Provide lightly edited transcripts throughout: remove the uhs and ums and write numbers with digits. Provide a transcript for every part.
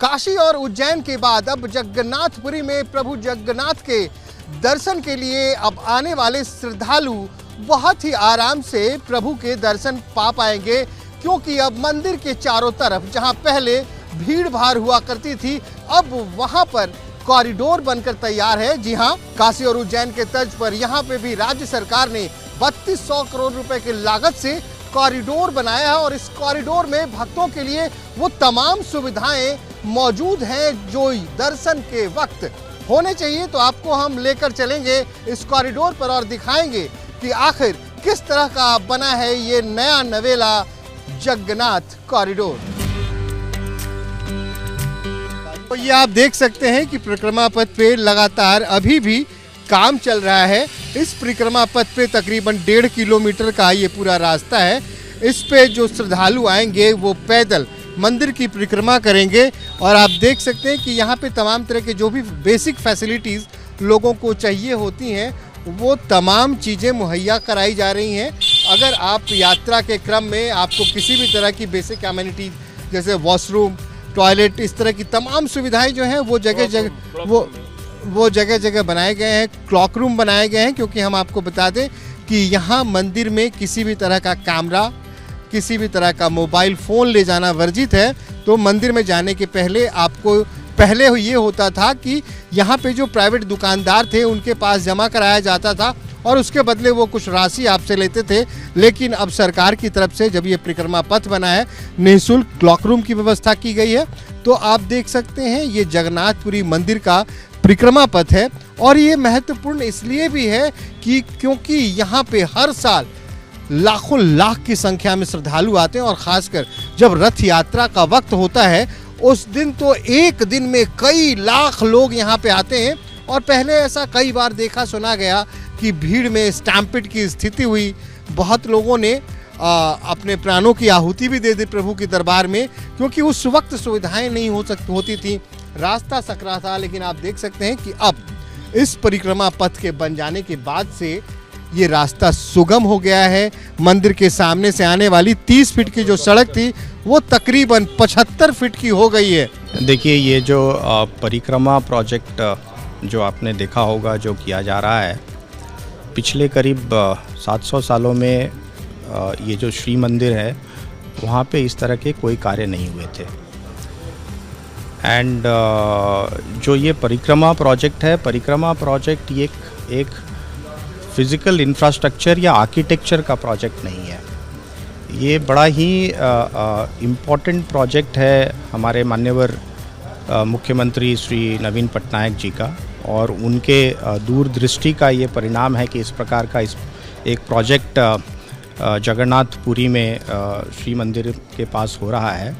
काशी और उज्जैन के बाद अब जगन्नाथपुरी में प्रभु जगन्नाथ के दर्शन के लिए अब आने वाले श्रद्धालु बहुत ही आराम से प्रभु के दर्शन पा पाएंगे, क्योंकि अब मंदिर के चारों तरफ जहां पहले भीड़ भाड़ हुआ करती थी, अब वहां पर कॉरिडोर बनकर तैयार है। जी हां, काशी और उज्जैन के तर्ज पर यहां पे भी राज्य सरकार ने 3200 करोड़ रुपए की लागत से कॉरिडोर बनाया है और इस कॉरिडोर में भक्तों के लिए वो तमाम सुविधाएं मौजूद हैं जो दर्शन के वक्त होने चाहिए। तो आपको हम लेकर चलेंगे इस कॉरिडोर पर और दिखाएंगे कि आखिर किस तरह का बना है ये नया नवेला जगन्नाथ कॉरिडोर। तो ये आप देख सकते हैं कि परिक्रमा पथ पे लगातार अभी भी काम चल रहा है। इस परिक्रमा पथ पे तकरीबन 1.5 किलोमीटर का ये पूरा रास्ता है। इस पे जो श्रद्धालु आएंगे वो पैदल मंदिर की परिक्रमा करेंगे और आप देख सकते हैं कि यहाँ पे तमाम तरह के जो भी बेसिक फैसिलिटीज़ लोगों को चाहिए होती हैं वो तमाम चीज़ें मुहैया कराई जा रही हैं। अगर आप यात्रा के क्रम में आपको किसी भी तरह की बेसिक एमिनिटीज जैसे वॉशरूम, टॉयलेट, इस तरह की तमाम सुविधाएं जो हैं वो जगह जगह बनाए गए हैं। क्लॉक रूम बनाए गए हैं, क्योंकि हम आपको बता दें कि यहाँ मंदिर में किसी भी तरह का कैमरा, किसी भी तरह का मोबाइल फ़ोन ले जाना वर्जित है। तो मंदिर में जाने के पहले आपको पहले ये होता था कि यहाँ पे जो प्राइवेट दुकानदार थे उनके पास जमा कराया जाता था और उसके बदले वो कुछ राशि आपसे लेते थे। लेकिन अब सरकार की तरफ से जब ये परिक्रमा पथ बना है, निःशुल्क क्लॉक रूम की व्यवस्था की गई है। तो आप देख सकते हैं ये जगन्नाथपुरी मंदिर का परिक्रमा पथ है और ये महत्वपूर्ण इसलिए भी है कि क्योंकि यहाँ पे हर साल लाखों लाख की संख्या में श्रद्धालु आते हैं और ख़ासकर जब रथ यात्रा का वक्त होता है उस दिन तो एक दिन में कई लाख लोग यहाँ पे आते हैं। और पहले ऐसा कई बार देखा सुना गया कि भीड़ में स्टैम्पिड की स्थिति हुई, बहुत लोगों ने अपने प्राणों की आहुति भी दे दी प्रभु के दरबार में, क्योंकि उस वक्त सुविधाएं नहीं होती थी, रास्ता सकरा था। लेकिन आप देख सकते हैं कि अब इस परिक्रमा पथ के बन जाने के बाद से ये रास्ता सुगम हो गया है। मंदिर के सामने से आने वाली 30 फीट की जो सड़क थी वो तकरीबन 75 फीट की हो गई है। देखिए, ये जो परिक्रमा प्रोजेक्ट जो आपने देखा होगा जो किया जा रहा है, पिछले करीब 700 सालों में ये जो श्री मंदिर है वहाँ पे इस तरह के कोई कार्य नहीं हुए थे। एंड जो ये परिक्रमा प्रोजेक्ट है, परिक्रमा प्रोजेक्ट ये एक फिज़िकल इंफ्रास्ट्रक्चर या आर्किटेक्चर का प्रोजेक्ट नहीं है। ये बड़ा ही इम्पॉर्टेंट प्रोजेक्ट है हमारे माननीय मुख्यमंत्री श्री नवीन पटनायक जी का, और उनके दूरदृष्टि का ये परिणाम है कि इस प्रकार का एक प्रोजेक्ट जगन्नाथपुरी में श्री मंदिर के पास हो रहा है।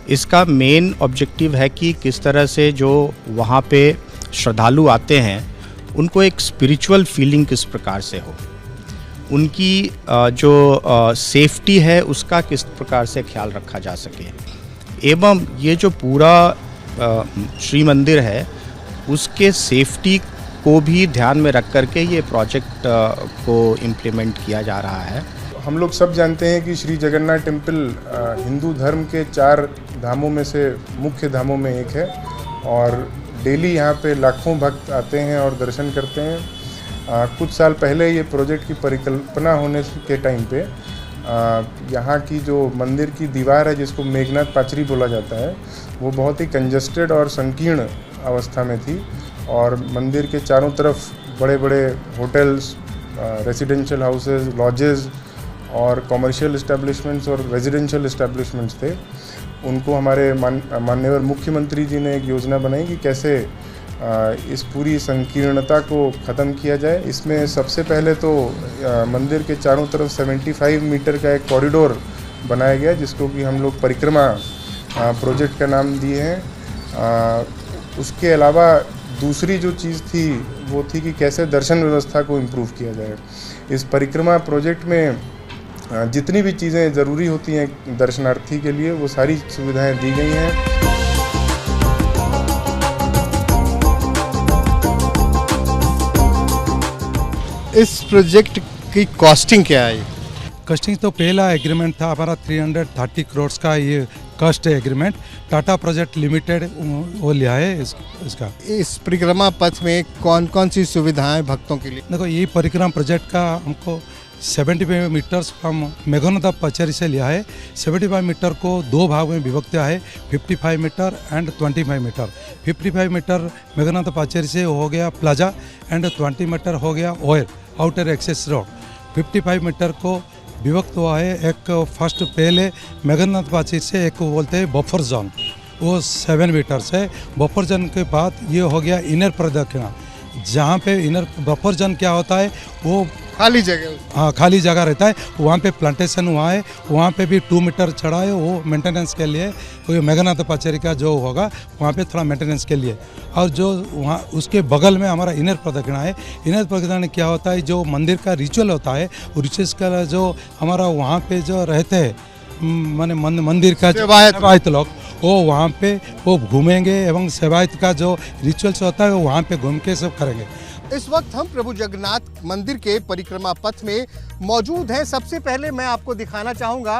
इसका मेन ऑब्जेक्टिव है कि किस तरह से जो वहाँ पे श्रद्धालु आते हैं उनको एक स्पिरिचुअल फीलिंग किस प्रकार से हो, उनकी जो सेफ्टी है उसका किस प्रकार से ख्याल रखा जा सके, एवं ये जो पूरा श्री मंदिर है उसके सेफ्टी को भी ध्यान में रख करके ये प्रोजेक्ट को इम्प्लीमेंट किया जा रहा है। हम लोग सब जानते हैं कि श्री जगन्नाथ टेम्पल हिंदू धर्म के 4 धामों में से मुख्य धामों में एक है और डेली यहाँ पे लाखों भक्त आते हैं और दर्शन करते हैं। कुछ साल पहले ये प्रोजेक्ट की परिकल्पना होने के टाइम पे यहाँ की जो मंदिर की दीवार है जिसको मेघनाथ पाचरी बोला जाता है वो बहुत ही कंजस्टेड और संकीर्ण अवस्था में थी और मंदिर के चारों तरफ बड़े बड़े होटल्स, रेजिडेंशियल हाउसेस, लॉजेस और कमर्शियल इस्टेब्लिशमेंट्स और रेजिडेंशियल इस्टेब्लिशमेंट्स थे। उनको हमारे माननीय मुख्यमंत्री जी ने एक योजना बनाई कि कैसे इस पूरी संकीर्णता को ख़त्म किया जाए। इसमें सबसे पहले तो मंदिर के चारों तरफ 75 मीटर का एक कॉरिडोर बनाया गया जिसको कि हम लोग परिक्रमा प्रोजेक्ट का नाम दिए हैं। उसके अलावा दूसरी जो चीज़ थी वो थी कि कैसे दर्शन व्यवस्था को इम्प्रूव किया जाए। इस परिक्रमा प्रोजेक्ट में जितनी भी चीज़ें ज़रूरी होती हैं दर्शनार्थी के लिए वो सारी सुविधाएं दी गई हैं। इस प्रोजेक्ट की कॉस्टिंग क्या है? कॉस्टिंग तो पहला एग्रीमेंट था हमारा 330 करोड़ का, ये cost agreement Tata project limited वो लिया है इसका। इस परिक्रमा पथ में कौन कौन सी सुविधाएं भक्तों के लिए? देखो ये परिक्रमा प्रोजेक्ट का हमको 75 मीटर्स हम मेघनाथ पचेरी से लिया है। 75 मीटर को दो भाग में विभक्त है, 55 मीटर एंड 25 मीटर। 55 मीटर मेघनाथ पचेरी से हो गया प्लाजा एंड 20 मीटर हो गया ओयर आउटर एक्सेस रोड। 55 मीटर को विभक्त हुआ है, एक फर्स्ट पहले मेघनाथ पचेरी से एक बोलते हैं बफर जोन, वो 7 मीटर है। बफर जोन के बाद ये हो गया इनर प्रदक्षिणा, जहाँ पे इनर बफर जोन क्या होता है वो खाली जगह, हाँ खाली जगह रहता है, वहाँ पे प्लांटेशन हुआ है, वहाँ पे भी 2 मीटर चढ़ा है, वो मेंटेनेंस के लिए, वो मेघनाथ पचेरी का जो होगा वहाँ पे थोड़ा मेंटेनेंस के लिए। और जो वहाँ उसके बगल में हमारा इनर प्रदक्षिणा है। इनर प्रदक्षिणा क्या होता है, जो मंदिर का रिचुअल होता है, वो रिचुअल्स का जो हमारा वहाँ पे जो रहते हैं माने मंदिर का सेवायत लोग, वो वहाँ पे वो घूमेंगे एवं सेवायत का जो रिचुअल्स होता है वो वहाँ पे घूम के सब करेंगे। इस वक्त हम प्रभु जगन्नाथ मंदिर के परिक्रमा पथ में मौजूद हैं। सबसे पहले मैं आपको दिखाना चाहूँगा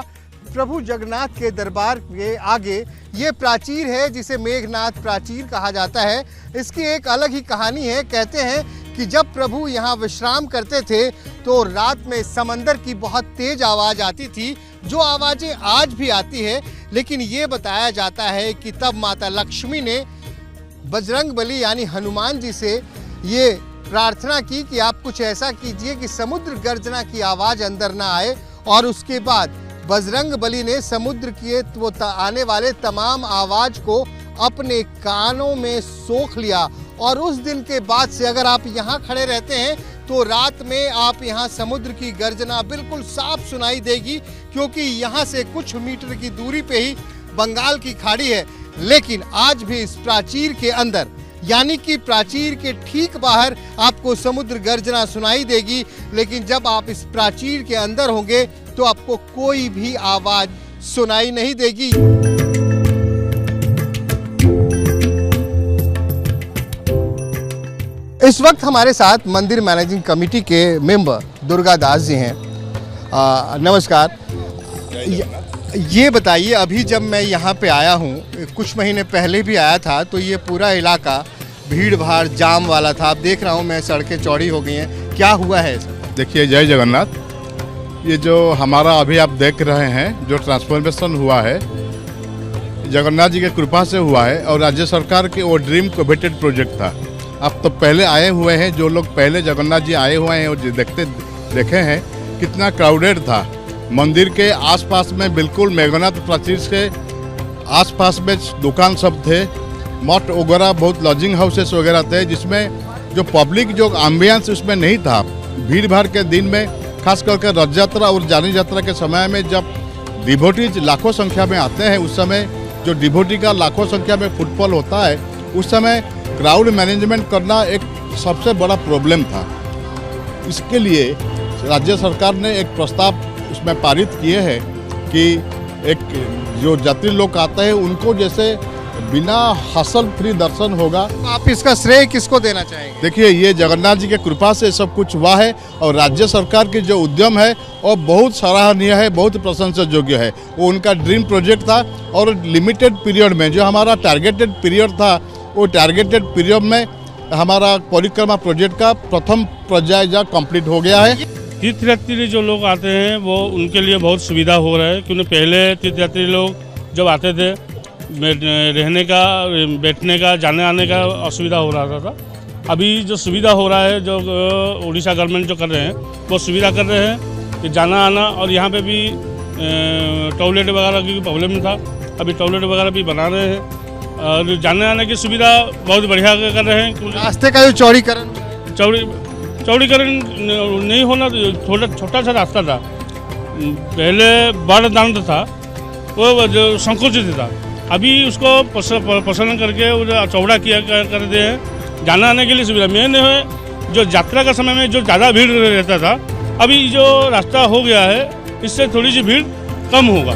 प्रभु जगन्नाथ के दरबार के आगे ये प्राचीर है जिसे मेघनाथ प्राचीर कहा जाता है। इसकी एक अलग ही कहानी है। कहते हैं कि जब प्रभु यहाँ विश्राम करते थे तो रात में समंदर की बहुत तेज आवाज़ आती थी, जो आवाज़ें आज भी आती है। लेकिन ये बताया जाता है कि तब माता लक्ष्मी ने बजरंगबली यानी हनुमान जी से ये प्रार्थना की कि आप कुछ ऐसा कीजिए कि समुद्र गर्जना की आवाज़ अंदर ना आए। और उसके बाद बजरंगबली ने समुद्र के वो आने वाले तमाम आवाज़ को अपने कानों में सोख लिया। और उस दिन के बाद से अगर आप यहाँ खड़े रहते हैं तो रात में आप यहाँ समुद्र की गर्जना बिल्कुल साफ सुनाई देगी, क्योंकि यहाँ से कुछ मीटर की दूरी पे ही बंगाल की खाड़ी है। लेकिन आज भी इस प्राचीर के अंदर यानी कि प्राचीर के ठीक बाहर आपको समुद्र गर्जना सुनाई देगी, लेकिन जब आप इस प्राचीर के अंदर होंगे तो आपको कोई भी आवाज सुनाई नहीं देगी। इस वक्त हमारे साथ मंदिर मैनेजिंग कमेटी के मेंबर दुर्गा दास जी हैं। नमस्कार। ये बताइए, अभी जब मैं यहाँ पे आया हूँ, कुछ महीने पहले भी आया था, तो ये पूरा इलाका भीड़ भाड़ जाम वाला था। अब देख रहा हूँ मैं सड़कें चौड़ी हो गई हैं, क्या हुआ है? देखिए, जय जगन्नाथ। ये जो हमारा अभी आप देख रहे हैं जो ट्रांसफॉर्मेशन हुआ है, जगन्नाथ जी की कृपा से हुआ है और राज्य सरकार के वो ड्रीम कोवेटेड प्रोजेक्ट था। अब तो पहले आए हुए हैं, जो लोग पहले जगन्नाथ जी आए हुए हैं और देखे हैं कितना क्राउडेड था। मंदिर के आसपास में बिल्कुल मेघनाथ प्राचीर के आसपास में दुकान सब थे, मठ वगैरह, बहुत लॉजिंग हाउसेस वगैरह थे, जिसमें जो पब्लिक जो एम्बियंस उसमें नहीं था। भीड़ भाड़ के दिन में खास करके रथ यात्रा और जानी यात्रा के समय में जब डिवोटीज लाखों संख्या में आते हैं, उस समय जो डिवोटी का लाखों संख्या में फुटफॉल होता है, उस समय क्राउड मैनेजमेंट करना एक सबसे बड़ा प्रॉब्लम था। इसके लिए राज्य सरकार ने एक प्रस्ताव उसमें पारित किए हैं कि एक जो यात्री लोग आते हैं उनको जैसे बिना हासिल फ्री दर्शन होगा। आप इसका श्रेय किसको देना चाहेंगे? देखिए, ये जगन्नाथ जी के कृपा से सब कुछ हुआ है और राज्य सरकार की जो उद्यम है वो बहुत सराहनीय है, बहुत प्रशंसा योग्य है। वो उनका ड्रीम प्रोजेक्ट था और लिमिटेड पीरियड में जो हमारा टारगेटेड पीरियड था, वो टारगेटेड पीरियड में हमारा परिक्रमा प्रोजेक्ट का प्रथम पर्याय कंप्लीट हो गया है। तीर्थयात्री जो लोग आते हैं वो उनके लिए बहुत सुविधा हो रहा है, क्योंकि पहले तीर्थयात्री लोग जब आते थे रहने का, बैठने का, जाने आने का असुविधा हो रहा था। अभी जो सुविधा हो रहा है, जो उड़ीसा गवर्नमेंट जो कर रहे हैं, वो सुविधा कर रहे हैं कि जाना आना, और यहाँ पे भी टॉयलेट वगैरह की प्रॉब्लम था, अभी टॉयलेट वगैरह भी बना रहे हैं और जाने आने की सुविधा बहुत बढ़िया कर रहे हैं। रास्ते का जो चौड़ीकरण नहीं होना, छोटा सा रास्ता था, पहले बड़ा दांड था, वो जो संकुचित था, अभी उसको प्रसन्न करके चौड़ा किया कर दिए हैं। जाना आने के लिए सुविधा मेन है। जो यात्रा का समय में जो ज़्यादा भीड़ रहता था, अभी जो रास्ता हो गया है, इससे थोड़ी सी भीड़ कम होगा।